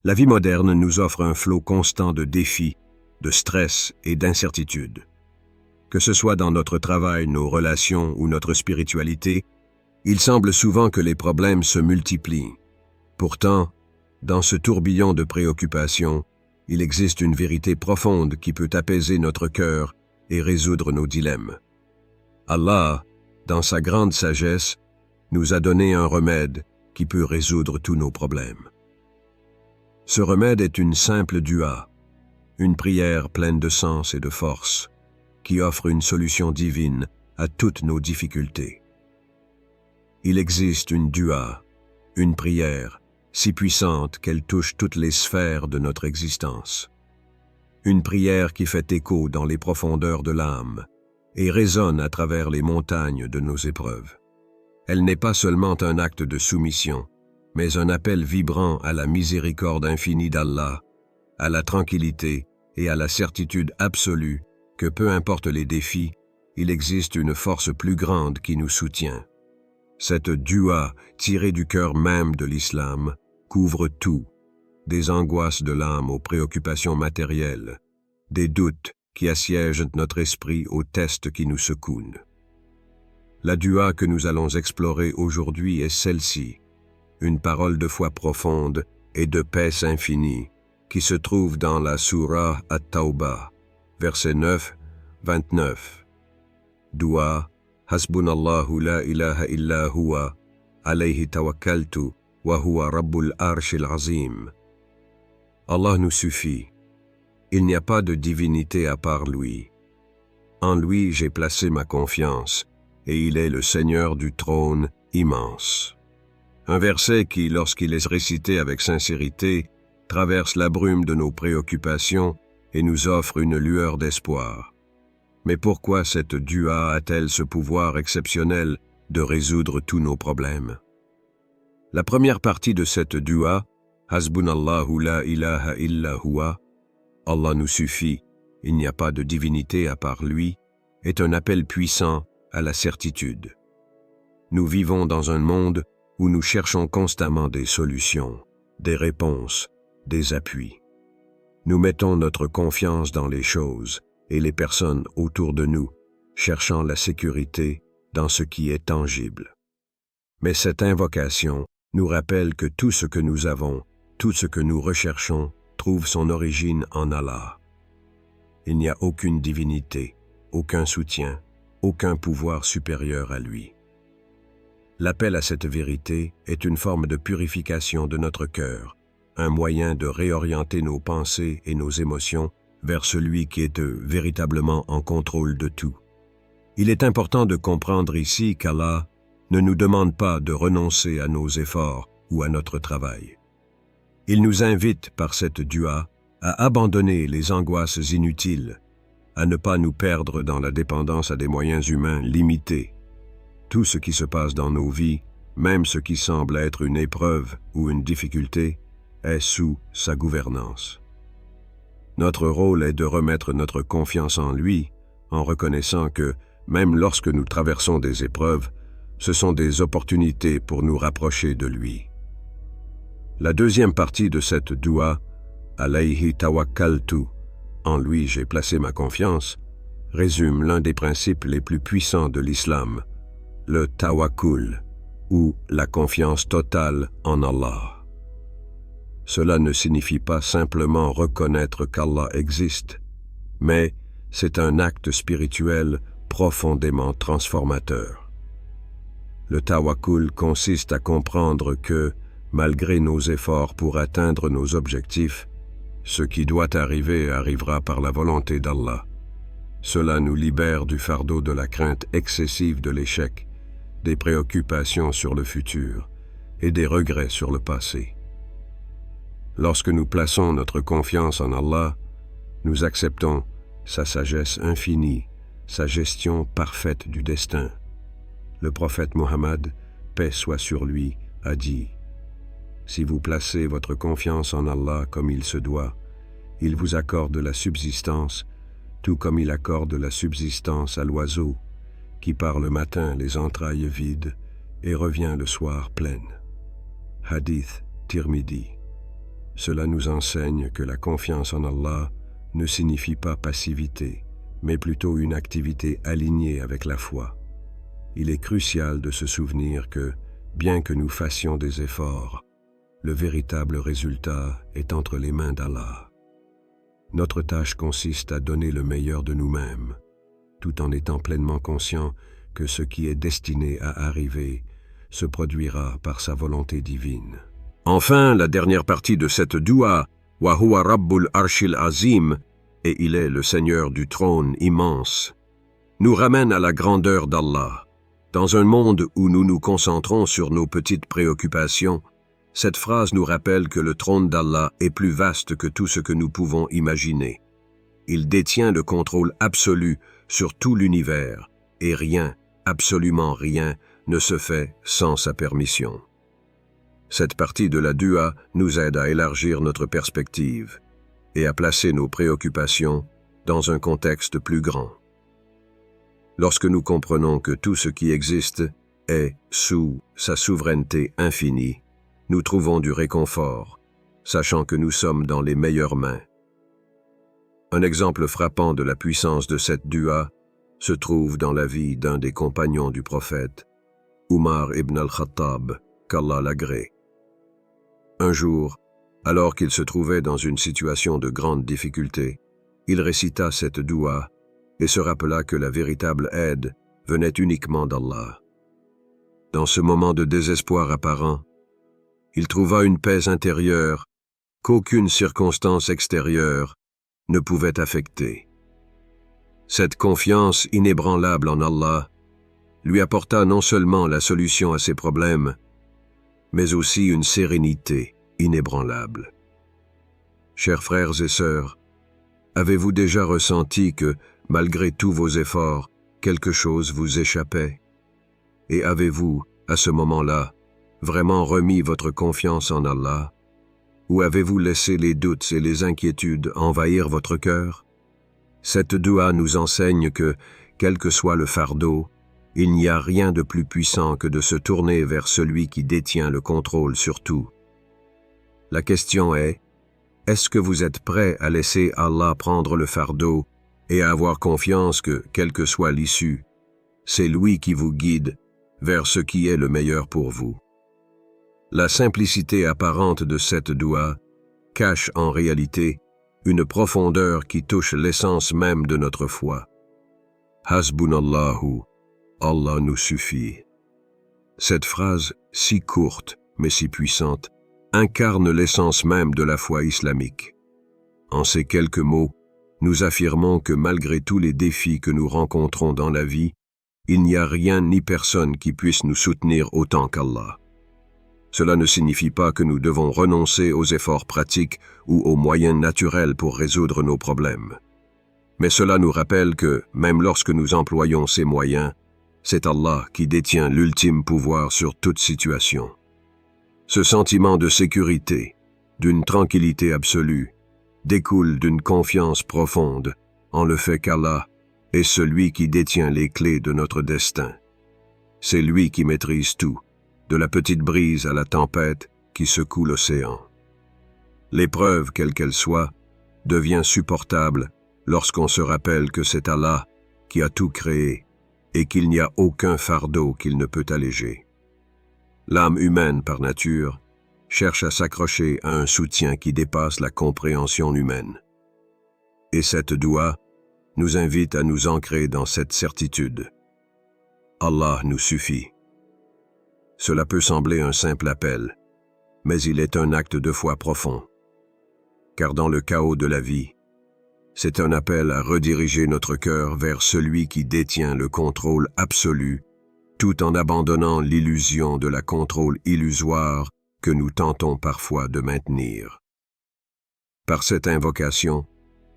La vie moderne nous offre un flot constant de défis, de stress et d'incertitudes. Que ce soit dans notre travail, nos relations ou notre spiritualité, il semble souvent que les problèmes se multiplient. Pourtant, dans ce tourbillon de préoccupations, il existe une vérité profonde qui peut apaiser notre cœur et résoudre nos dilemmes. Allah, dans sa grande sagesse, nous a donné un remède qui peut résoudre tous nos problèmes. Ce remède est une simple dua, une prière pleine de sens et de force, qui offre une solution divine à toutes nos difficultés. Il existe une dua, une prière, si puissante qu'elle touche toutes les sphères de notre existence. Une prière qui fait écho dans les profondeurs de l'âme et résonne à travers les montagnes de nos épreuves. Elle n'est pas seulement un acte de soumission, mais un appel vibrant à la miséricorde infinie d'Allah, à la tranquillité et à la certitude absolue que peu importe les défis, il existe une force plus grande qui nous soutient. Cette dua, tirée du cœur même de l'islam, couvre tout, des angoisses de l'âme aux préoccupations matérielles, des doutes qui assiègent notre esprit aux tests qui nous secouent. La dua que nous allons explorer aujourd'hui est celle-ci, une parole de foi profonde et de paix infinie, qui se trouve dans la Sourate At-Tawbah, verset 9, 29. Dua, Hasbunallahu la ilaha illa huwa, alayhi tawakkaltu, wa huwa rabbul arshil azim. Allah nous suffit. Il n'y a pas de divinité à part lui. En lui j'ai placé ma confiance, et il est le Seigneur du trône immense. Un verset qui, lorsqu'il est récité avec sincérité, traverse la brume de nos préoccupations et nous offre une lueur d'espoir. Mais pourquoi cette dua a-t-elle ce pouvoir exceptionnel de résoudre tous nos problèmes? La première partie de cette dua, Hasbunallahu la ilaha illa huwa, Allah nous suffit, il n'y a pas de divinité à part lui, est un appel puissant à la certitude. Nous vivons dans un monde où nous cherchons constamment des solutions, des réponses, des appuis. Nous mettons notre confiance dans les choses et les personnes autour de nous, cherchant la sécurité dans ce qui est tangible. Mais cette invocation nous rappelle que tout ce que nous avons, tout ce que nous recherchons, trouve son origine en Allah. Il n'y a aucune divinité, aucun soutien, aucun pouvoir supérieur à lui. L'appel à cette vérité est une forme de purification de notre cœur, un moyen de réorienter nos pensées et nos émotions vers celui qui est véritablement en contrôle de tout. Il est important de comprendre ici qu'Allah ne nous demande pas de renoncer à nos efforts ou à notre travail. Il nous invite par cette dua à abandonner les angoisses inutiles, à ne pas nous perdre dans la dépendance à des moyens humains limités. Tout ce qui se passe dans nos vies, même ce qui semble être une épreuve ou une difficulté, est sous sa gouvernance. Notre rôle est de remettre notre confiance en lui, en reconnaissant que, même lorsque nous traversons des épreuves, ce sont des opportunités pour nous rapprocher de lui. La deuxième partie de cette dua, Alayhi tawakkaltu, en lui j'ai placé ma confiance, résume l'un des principes les plus puissants de l'islam, le tawakkul, ou la confiance totale en Allah. Cela ne signifie pas simplement reconnaître qu'Allah existe, mais c'est un acte spirituel profondément transformateur. Le tawakkul consiste à comprendre que, malgré nos efforts pour atteindre nos objectifs, ce qui doit arriver arrivera par la volonté d'Allah. Cela nous libère du fardeau de la crainte excessive de l'échec, des préoccupations sur le futur et des regrets sur le passé. Lorsque nous plaçons notre confiance en Allah, nous acceptons sa sagesse infinie, sa gestion parfaite du destin. Le prophète Mohammed, paix soit sur lui, a dit « Si vous placez votre confiance en Allah comme il se doit, il vous accorde la subsistance, tout comme il accorde la subsistance à l'oiseau, qui part le matin les entrailles vides et revient le soir pleine. » Hadith Tirmidhi. Cela nous enseigne que la confiance en Allah ne signifie pas passivité, mais plutôt une activité alignée avec la foi. Il est crucial de se souvenir que, bien que nous fassions des efforts, le véritable résultat est entre les mains d'Allah. Notre tâche consiste à donner le meilleur de nous-mêmes, tout en étant pleinement conscient que ce qui est destiné à arriver se produira par sa volonté divine. Enfin, la dernière partie de cette doua, « Wa huwa Rabbul Arshil Azim » et il est le Seigneur du trône immense, nous ramène à la grandeur d'Allah. Dans un monde où nous nous concentrons sur nos petites préoccupations, cette phrase nous rappelle que le trône d'Allah est plus vaste que tout ce que nous pouvons imaginer. Il détient le contrôle absolu sur tout l'univers, et rien, absolument rien, ne se fait sans sa permission. Cette partie de la dua nous aide à élargir notre perspective et à placer nos préoccupations dans un contexte plus grand. Lorsque nous comprenons que tout ce qui existe est sous sa souveraineté infinie, nous trouvons du réconfort, sachant que nous sommes dans les meilleures mains. Un exemple frappant de la puissance de cette dua se trouve dans la vie d'un des compagnons du prophète, Umar ibn al-Khattab, qu'Allah l'agrée. Un jour, alors qu'il se trouvait dans une situation de grande difficulté, il récita cette doua et se rappela que la véritable aide venait uniquement d'Allah. Dans ce moment de désespoir apparent, il trouva une paix intérieure qu'aucune circonstance extérieure ne pouvait affecter. Cette confiance inébranlable en Allah lui apporta non seulement la solution à ses problèmes, mais aussi une sérénité inébranlable. Chers frères et sœurs, avez-vous déjà ressenti que, malgré tous vos efforts, quelque chose vous échappait? Et avez-vous, à ce moment-là, vraiment remis votre confiance en Allah? Ou avez-vous laissé les doutes et les inquiétudes envahir votre cœur? Cette doua nous enseigne que, quel que soit le fardeau, il n'y a rien de plus puissant que de se tourner vers celui qui détient le contrôle sur tout. La question est, est-ce que vous êtes prêt à laisser Allah prendre le fardeau et à avoir confiance que, quelle que soit l'issue, c'est lui qui vous guide vers ce qui est le meilleur pour vous? La simplicité apparente de cette doua cache en réalité une profondeur qui touche l'essence même de notre foi. Hasbunallahu, Allah nous suffit. Cette phrase, si courte mais si puissante, incarne l'essence même de la foi islamique. En ces quelques mots, nous affirmons que malgré tous les défis que nous rencontrons dans la vie, il n'y a rien ni personne qui puisse nous soutenir autant qu'Allah. Cela ne signifie pas que nous devons renoncer aux efforts pratiques ou aux moyens naturels pour résoudre nos problèmes. Mais cela nous rappelle que, même lorsque nous employons ces moyens, c'est Allah qui détient l'ultime pouvoir sur toute situation. Ce sentiment de sécurité, d'une tranquillité absolue, découle d'une confiance profonde en le fait qu'Allah est celui qui détient les clés de notre destin. C'est lui qui maîtrise tout, de la petite brise à la tempête qui secoue l'océan. L'épreuve, quelle qu'elle soit, devient supportable lorsqu'on se rappelle que c'est Allah qui a tout créé et qu'il n'y a aucun fardeau qu'il ne peut alléger. L'âme humaine, par nature, cherche à s'accrocher à un soutien qui dépasse la compréhension humaine. Et cette doua nous invite à nous ancrer dans cette certitude. Allah nous suffit. Cela peut sembler un simple appel, mais il est un acte de foi profond. Car dans le chaos de la vie, c'est un appel à rediriger notre cœur vers celui qui détient le contrôle absolu, tout en abandonnant l'illusion de la contrôle illusoire que nous tentons parfois de maintenir. Par cette invocation,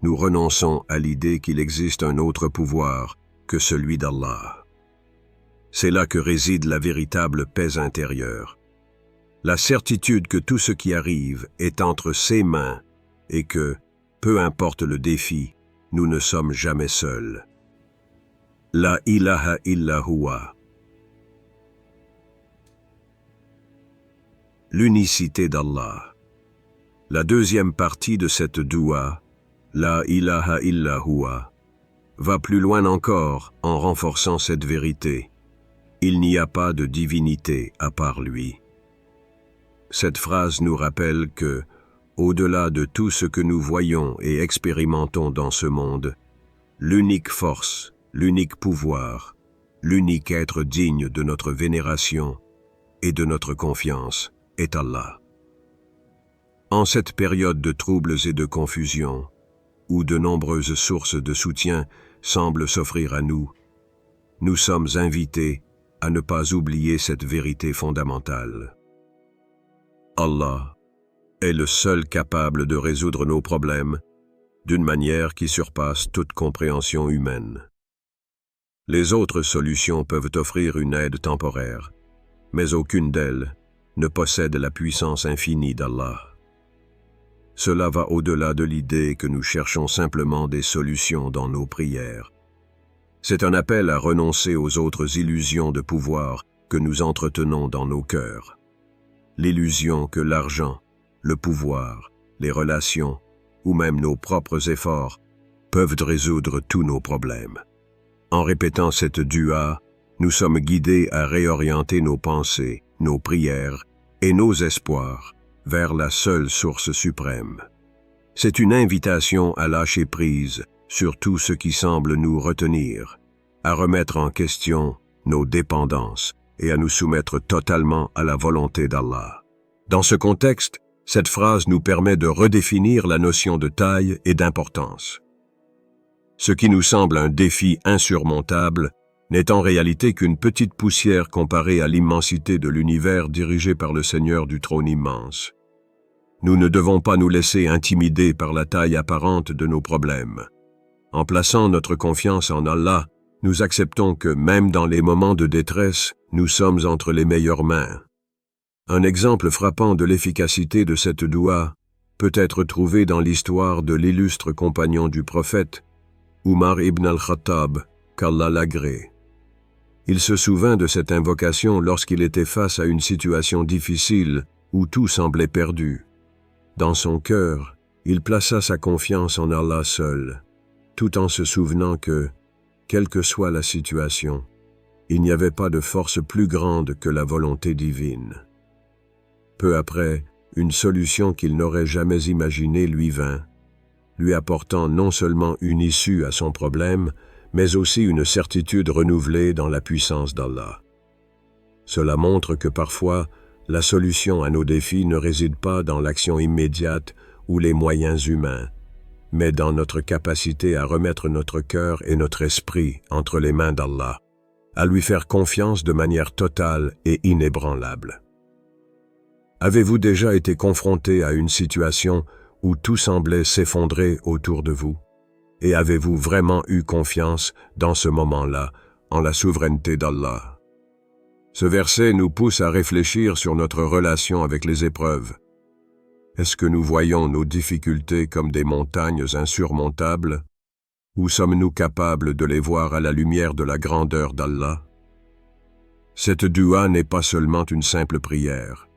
nous renonçons à l'idée qu'il existe un autre pouvoir que celui d'Allah. C'est là que réside la véritable paix intérieure. La certitude que tout ce qui arrive est entre ses mains et que, peu importe le défi, nous ne sommes jamais seuls. La ilaha illa huwa. L'unicité d'Allah. La deuxième partie de cette doua, La ilaha illa huwa, va plus loin encore en renforçant cette vérité. Il n'y a pas de divinité à part lui. Cette phrase nous rappelle que, au-delà de tout ce que nous voyons et expérimentons dans ce monde, l'unique force, l'unique pouvoir, l'unique être digne de notre vénération et de notre confiance est Allah. En cette période de troubles et de confusion, où de nombreuses sources de soutien semblent s'offrir à nous, nous sommes invités à ne pas oublier cette vérité fondamentale. Allah est le seul capable de résoudre nos problèmes d'une manière qui surpasse toute compréhension humaine. Les autres solutions peuvent offrir une aide temporaire, mais aucune d'elles ne possède la puissance infinie d'Allah. Cela va au-delà de l'idée que nous cherchons simplement des solutions dans nos prières. C'est un appel à renoncer aux autres illusions de pouvoir que nous entretenons dans nos cœurs. L'illusion que l'argent, le pouvoir, les relations, ou même nos propres efforts, peuvent résoudre tous nos problèmes. En répétant cette dua, nous sommes guidés à réorienter nos pensées, nos prières et nos espoirs vers la seule source suprême. C'est une invitation à lâcher prise sur tout ce qui semble nous retenir, à remettre en question nos dépendances et à nous soumettre totalement à la volonté d'Allah. Dans ce contexte, cette phrase nous permet de redéfinir la notion de taille et d'importance. Ce qui nous semble un défi insurmontable n'est en réalité qu'une petite poussière comparée à l'immensité de l'univers dirigé par le Seigneur du trône immense. Nous ne devons pas nous laisser intimider par la taille apparente de nos problèmes. En plaçant notre confiance en Allah, nous acceptons que même dans les moments de détresse, nous sommes entre les meilleures mains. Un exemple frappant de l'efficacité de cette doua peut être trouvé dans l'histoire de l'illustre compagnon du prophète, Umar ibn al-Khattab, qu'Allah l'agrée. Il se souvint de cette invocation lorsqu'il était face à une situation difficile où tout semblait perdu. Dans son cœur, il plaça sa confiance en Allah seul, tout en se souvenant que, quelle que soit la situation, il n'y avait pas de force plus grande que la volonté divine. Peu après, une solution qu'il n'aurait jamais imaginée lui vint, lui apportant non seulement une issue à son problème, mais aussi une certitude renouvelée dans la puissance d'Allah. Cela montre que parfois, la solution à nos défis ne réside pas dans l'action immédiate ou les moyens humains, mais dans notre capacité à remettre notre cœur et notre esprit entre les mains d'Allah, à lui faire confiance de manière totale et inébranlable. Avez-vous déjà été confronté à une situation où tout semblait s'effondrer autour de vous? Et avez-vous vraiment eu confiance dans ce moment-là en la souveraineté d'Allah? Ce verset nous pousse à réfléchir sur notre relation avec les épreuves. Est-ce que nous voyons nos difficultés comme des montagnes insurmontables, ou sommes-nous capables de les voir à la lumière de la grandeur d'Allah? Cette dua n'est pas seulement une simple prière.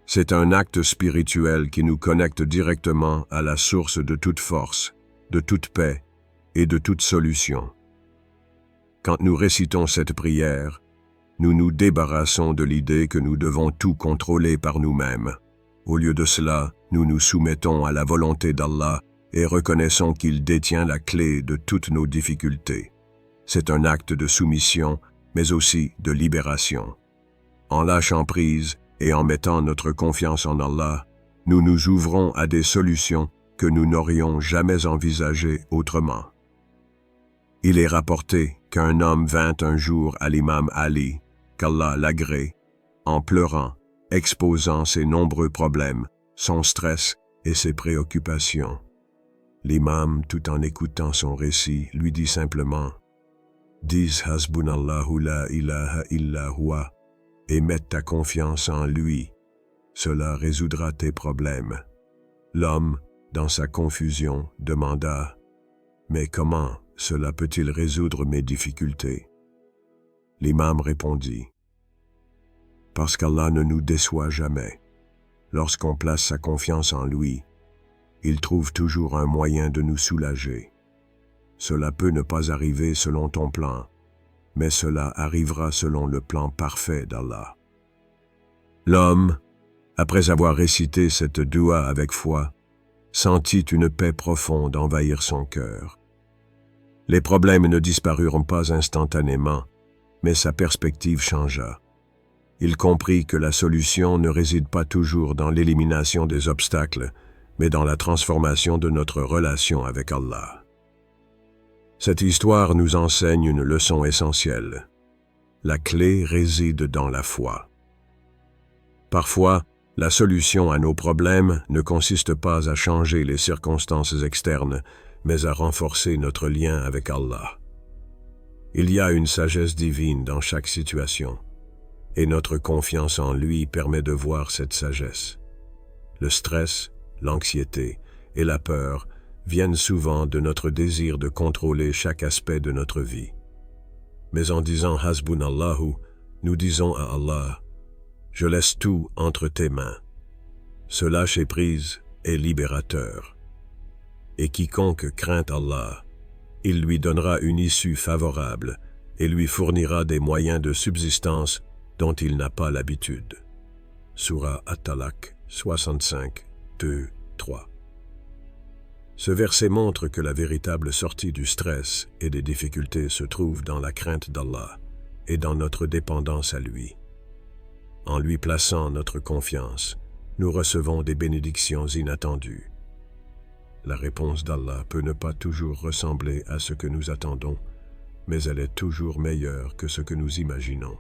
C'est un acte spirituel qui nous connecte directement à la source de toute force, de toute paix et de toute solution. Quand nous récitons cette prière, nous nous débarrassons de l'idée que nous devons tout contrôler par nous-mêmes. Au lieu de cela, nous nous soumettons à la volonté d'Allah et reconnaissons qu'il détient la clé de toutes nos difficultés. C'est un acte de soumission, mais aussi de libération. En lâchant prise et en mettant notre confiance en Allah, nous nous ouvrons à des solutions que nous n'aurions jamais envisagées autrement. Il est rapporté qu'un homme vint un jour à l'imam Ali, qu'Allah l'agrée, en pleurant, exposant ses nombreux problèmes, son stress et ses préoccupations. L'imam, tout en écoutant son récit, lui dit simplement « Dis Hasbunallahu la ilaha illa huwa et mets ta confiance en lui. Cela résoudra tes problèmes. » L'homme, dans sa confusion, demanda « Mais comment cela peut-il résoudre mes difficultés ?» L'imam répondit « Parce qu'Allah ne nous déçoit jamais. Lorsqu'on place sa confiance en lui, il trouve toujours un moyen de nous soulager. Cela peut ne pas arriver selon ton plan, mais cela arrivera selon le plan parfait d'Allah. L'homme, après avoir récité cette doua avec foi, sentit une paix profonde envahir son cœur. Les problèmes ne disparurent pas instantanément, mais sa perspective changea. Il comprit que la solution ne réside pas toujours dans l'élimination des obstacles, mais dans la transformation de notre relation avec Allah. Cette histoire nous enseigne une leçon essentielle. La clé réside dans la foi. Parfois, la solution à nos problèmes ne consiste pas à changer les circonstances externes, mais à renforcer notre lien avec Allah. Il y a une sagesse divine dans chaque situation, et notre confiance en lui permet de voir cette sagesse. Le stress, l'anxiété et la peur viennent souvent de notre désir de contrôler chaque aspect de notre vie. Mais en disant « Hasbunallahu », nous disons à Allah « Je laisse tout entre tes mains ». Ce lâcher-prise est libérateur. Et quiconque craint Allah, il lui donnera une issue favorable et lui fournira des moyens de subsistance dont il n'a pas l'habitude. Sourate At-Talaq 65, 2, 3. Ce verset montre que la véritable sortie du stress et des difficultés se trouve dans la crainte d'Allah et dans notre dépendance à lui. En lui plaçant notre confiance, nous recevons des bénédictions inattendues. La réponse d'Allah peut ne pas toujours ressembler à ce que nous attendons, mais elle est toujours meilleure que ce que nous imaginons.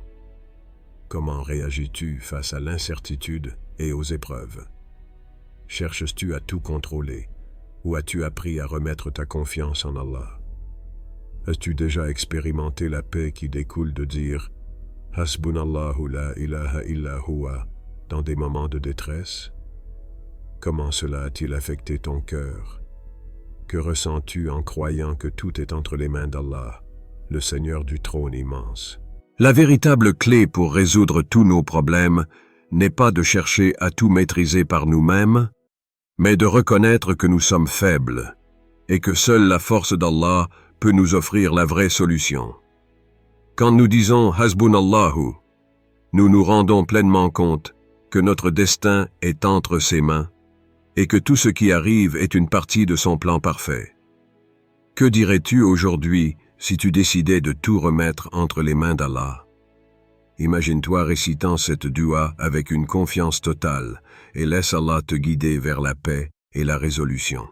Comment réagis-tu face à l'incertitude et aux épreuves? Cherches-tu à tout contrôler ou as-tu appris à remettre ta confiance en Allah? As-tu déjà expérimenté la paix qui découle de dire « Hasbunallahu la ilaha illa huwa » dans des moments de détresse? Comment cela a-t-il affecté ton cœur? Que ressens-tu en croyant que tout est entre les mains d'Allah, le Seigneur du trône immense? La véritable clé pour résoudre tous nos problèmes n'est pas de chercher à tout maîtriser par nous-mêmes, mais de reconnaître que nous sommes faibles et que seule la force d'Allah peut nous offrir la vraie solution. Quand nous disons « Hasbunallahu », nous nous rendons pleinement compte que notre destin est entre ses mains et que tout ce qui arrive est une partie de son plan parfait. Que dirais-tu aujourd'hui si tu décidais de tout remettre entre les mains d'Allah? Imagine-toi récitant cette dua avec une confiance totale et laisse Allah te guider vers la paix et la résolution.